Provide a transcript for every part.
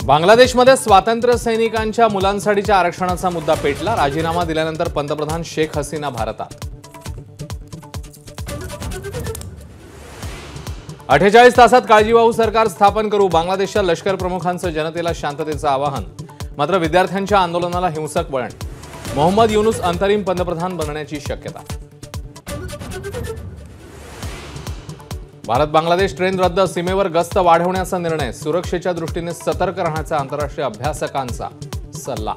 बांगलादेशमध्ये स्वातंत्र्य सैनिकांच्या मुलांसाठीच्या आरक्षणाचा मुद्दा पेटला। राजीनामा दिल्यानंतर पंतप्रधान शेख हसीना भारतात। 48 तासात काळजीवाहू सरकार स्थापन करू, बांगलादेशच्या लष्कर प्रमुखांचं जनतेला शांततेचं आवाहन। मात्र विद्यार्थ्यांच्या आंदोलनाला हिंसक वळण। मोहम्मद युनूस अंतरिम पंतप्रधान बनण्याची शक्यता। भारत बांगलादेश ट्रेन रद्द, सीमेवर गस्त वाढवण्याचा निर्णय। सुरक्षेच्या दृष्टीने सतर्क राहण्याचा आंतरराष्ट्रीय अभ्यासकांचा सल्ला।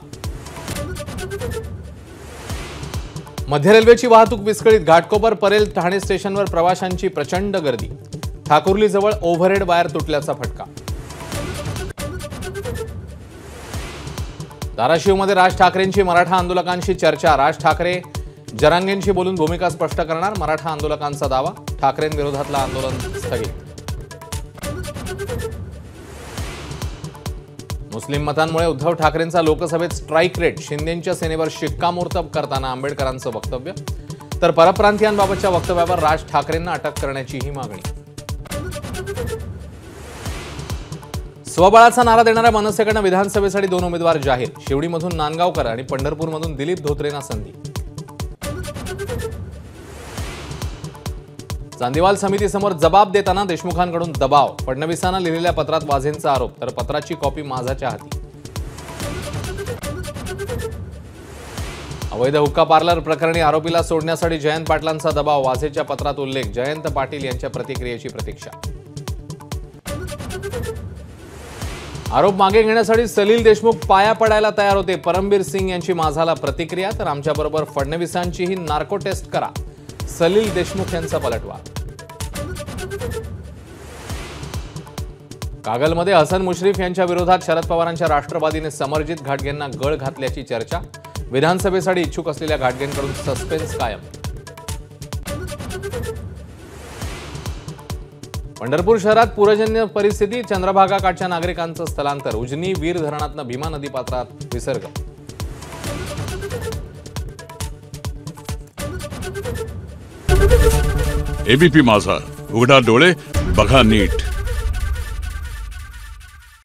मध्य रेल्वेची वाहतूक विस्कळीत, घाटकोपर परेल ठाणे स्टेशनवर प्रवाशांची प्रचंड गर्दी। ठाकुर्लीजवळ ओव्हरहेड वायर तुटल्याचा फटका। धाराशिवमध्ये राज ठाकरेंची मराठा आंदोलकांशी चर्चा। राज ठाकरे जरांगेंशी बोलून भूमिका स्पष्ट करणार, मराठा आंदोलकांचा दावा। ठाकरेंविरोधातलं आंदोलन स्थगित। मुस्लिम मतांमुळे उद्धव ठाकरेंचा लोकसभेत स्ट्राईक रेट, शिंदेंच्या सेनेवर शिक्कामोर्तब करताना आंबेडकरांचं वक्तव्य। तर परप्रांतीयांबाबतच्या वक्तव्यावर राज ठाकरेंना अटक करण्याचीही मागणी। स्वबळाचा नारा देणाऱ्या मनसेकडनं विधानसभेसाठी 2 उमेदवार जाहीर। शिवडीमधून नांदगावकर आणि पंढरपूरमधून दिलीप धोत्रेंना संधी। चांदीवाल समितीसमोर जबाब देताना देशमुखांकडून दबाव। फडणवीसांना लिहिलेल्या पत्रात वाझेंचा आरोप, तर पत्राची कॉपी माझाच्या हाती। अवैध हुक्का पार्लर प्रकरणी आरोपीला सोडण्यासाठी जयंत पाटलांचा दबाव। वाझेच्या पत्रात उल्लेख, जयंत पाटील यांच्या प्रतिक्रियेची प्रतीक्षा। आरोप मागे घेण्यासाठी सलील देशमुख पाया पडायला तयार होते। परमबीर सिंग यांची माझाला प्रतिक्रिया, तर आमच्याबरोबर फडणवीसांचीही नार्को टेस्ट करा, सलील देशमुख यांचा पलटवार। कागलमध्ये हसन मुश्रीफ यांच्या विरोधात शरद पवारांच्या राष्ट्रवादीने समरजित घाटगेंना गळ घातल्याची चर्चा। विधानसभेसाठी इच्छुक असलेल्या घाटगेंकडून सस्पेन्स कायम। पंढरपूर शहरात पूरजन्य परिस्थिती, चंद्रभागा काठच्या नागरिकांचं स्थलांतर। उजनी वीर धरणातनं भीमा नदी पात्रात विसर्ग। एबीपी माझा, उघडा डोळे बघा नीट।